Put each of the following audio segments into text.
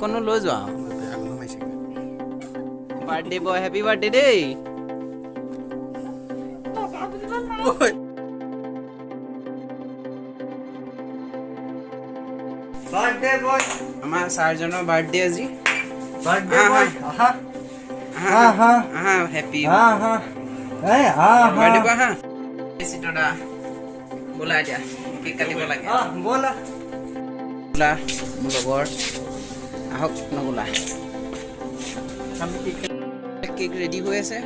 কোনো লৈ যোৱা বাৰ্থডে বয় হেপী বাৰ্থডে দেই বাৰ্থডে বয় আমাৰ ছাৰজনৰ বাৰ্থডে আজি বাৰ্থডে বয় আহা হেপী আহা এই বাৰ্থডে বয় হা চিত্ৰদা বোলা এতিয়া কেক কাটিব লাগে বলা বোলা মোৰ লগৰ আহক নবোলা কেক ৰেডি হৈ আছে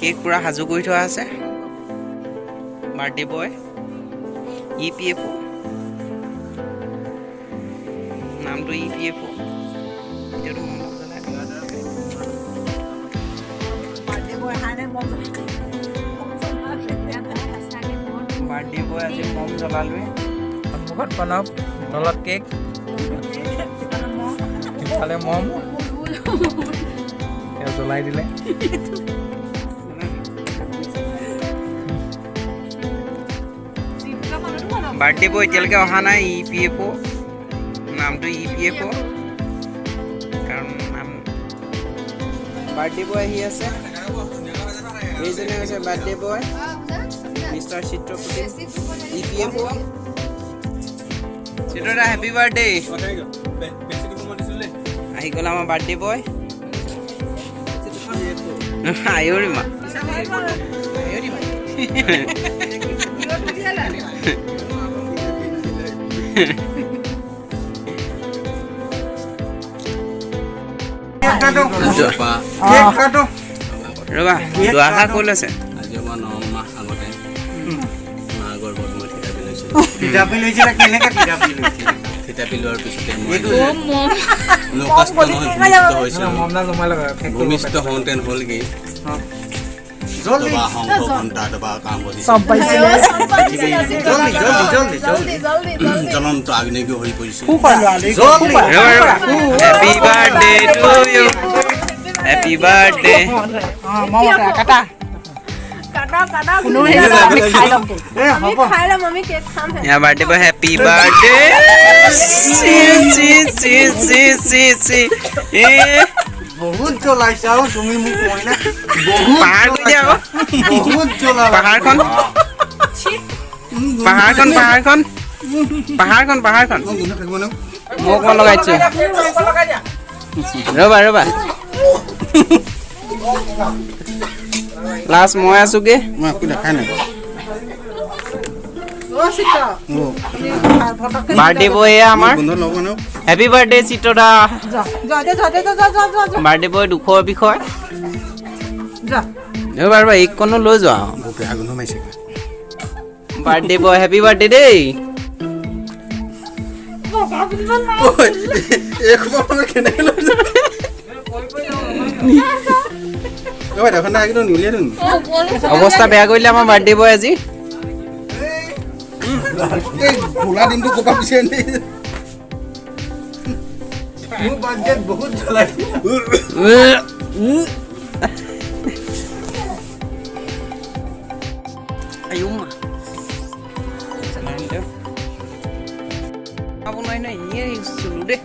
কেক পুৰা সাজু কৰি থোৱা আছে বাৰ্থডে বয় EPFO নামটো EPFO বাৰ্থডে বয় আজি মম জ্বলালোৱে সন্মুখত বনাওক তলত কেক ইফালে মম জ্বলাই দিলে বাৰ্থডে বয় এতিয়ালৈকে অহা নাই EPFO নামটো EPFO কাৰণ নাম বাৰ্থডে বয় আহি আছে এইজনে হৈছে বাৰ্থডে বয় মিষ্টাৰ চিত্ৰপতি EPFO চিত্ৰদা হেপী বাৰ্থডে আহি গ'ল আমাৰ বাৰ্থডে বয় আয়ুৰিমা ৰবা দুআষা ক'ল আছে আজি মই 9 মাহ আগতে মা গৰ্ভত মই থিতাপি লৈছিল কেনেকৈ থিতাপি লোৱাৰ পিছতে মই লোকষ্ট হৈছিল ভূমিষ্ঠ হওঁতেন হ'লগৈ দবা শংখ ঘণ্টা দবা কাম জ্বলন্ত আগ্নেয় হৈ পৰিছিল happy birthday to you happy birthday ইয়াৰ বাৰ্থডে বয় হেপী বাৰ্থডে বহুত জ্বলাইছা তুমি মোক কয় না পাহাৰ গৈ দিয়া আকৌ বহুত জ্বলা পাহাৰখন মোক মই লগাইছো ৰবা লাষ্ট মই আছোগে মই একো দেখাই নাই বাৰ্থডে বয় আমাৰ হেপী বাৰ্থডে চিত্ৰদা বাৰ্থডে বয় দুখৰ বিষয় ৰবা এইকণো লৈ যোৱা বাৰ্থডে বয় হেপী বাৰ্থডে দেই অৱস্থা বেয়া কৰিলে আমাৰ বাৰ্থডে বয় আজি খোলা দিনটো ক'ৰপৰা পিছে মোৰ বাৰ্থডেত বহুত জ্বলাই আপোনাৰ এনেই চুলো দেই